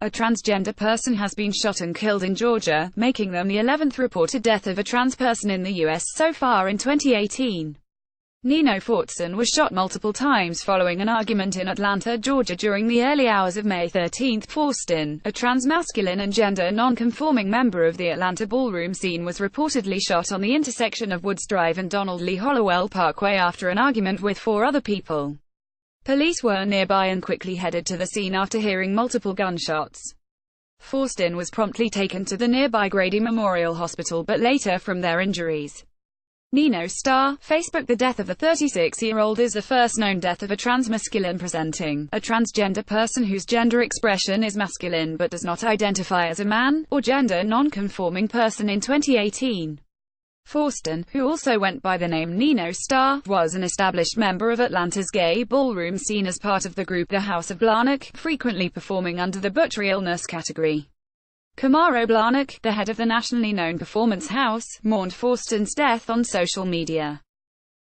A transgender person has been shot and killed in Georgia, making them the 11th reported death of a trans person in the U.S. so far in 2018. Nino Fortson was shot multiple times following an argument in Atlanta, Georgia during the early hours of May 13. Fortson, a trans-masculine and gender non-conforming member of the Atlanta ballroom scene, was reportedly shot on the intersection of Woods Drive and Donald Lee Hollowell Parkway after an argument with 4 other people. Police were nearby and quickly headed to the scene after hearing multiple gunshots. Fortson was promptly taken to the nearby Grady Memorial Hospital but later from their injuries. Nino Star, Facebook. The death of the 36-year-old is the first known death of a transmasculine presenting, a transgender person whose gender expression is masculine but does not identify as a man, or gender non-conforming person in 2018. Fortson, who also went by the name Nino Star, was an established member of Atlanta's gay ballroom scene as part of the group The House of Blarney, frequently performing under the butchery illness category. Kamaro Blarney, the head of the nationally known performance house, mourned Fortson's death on social media.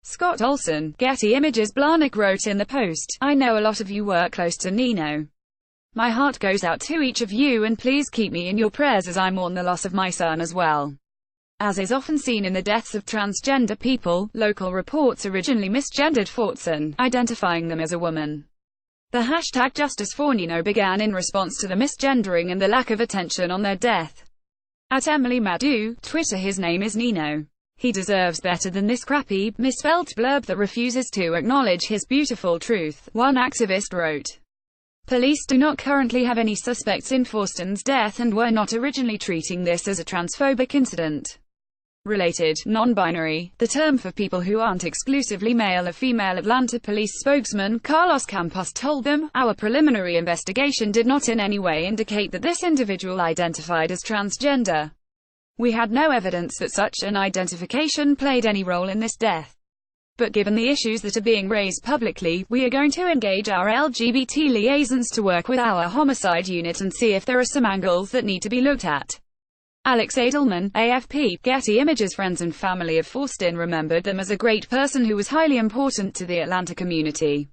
Scott Olson, Getty Images. Blarney wrote in the post, "I know a lot of you work close to Nino. My heart goes out to each of you and please keep me in your prayers as I mourn the loss of my son as well." As is often seen in the deaths of transgender people, local reports originally misgendered Fortson, identifying them as a woman. The hashtag #JusticeForNino began in response to the misgendering and the lack of attention on their death. At Emily Madu, Twitter, his name is Nino. He deserves better than this crappy, misspelled blurb that refuses to acknowledge his beautiful truth, one activist wrote. Police do not currently have any suspects in Fortson's death and were not originally treating this as a transphobic incident. Related, non-binary, the term for people who aren't exclusively male or female. Atlanta police spokesman Carlos Campos told them, "Our preliminary investigation did not in any way indicate that this individual identified as transgender. We had no evidence that such an identification played any role in this death. But given the issues that are being raised publicly, we are going to engage our LGBT liaisons to work with our homicide unit and see if there are some angles that need to be looked at." Alex Edelman, AFP, Getty Images. Friends and family of Fortson remembered them as a great person who was highly important to the Atlanta community.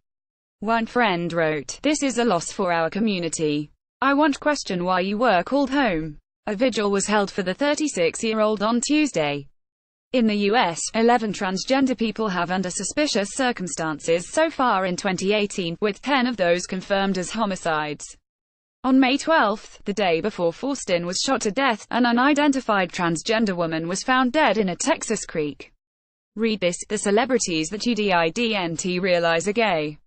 One friend wrote, "This is a loss for our community. I won't question why you were called home." A vigil was held for the 36-year-old on Tuesday. In the U.S., 11 transgender people have under suspicious circumstances so far in 2018, with 10 of those confirmed as homicides. On May 12, the day before Fortson was shot to death, an unidentified transgender woman was found dead in a Texas creek. Read this: the celebrities that you didn't realize are gay.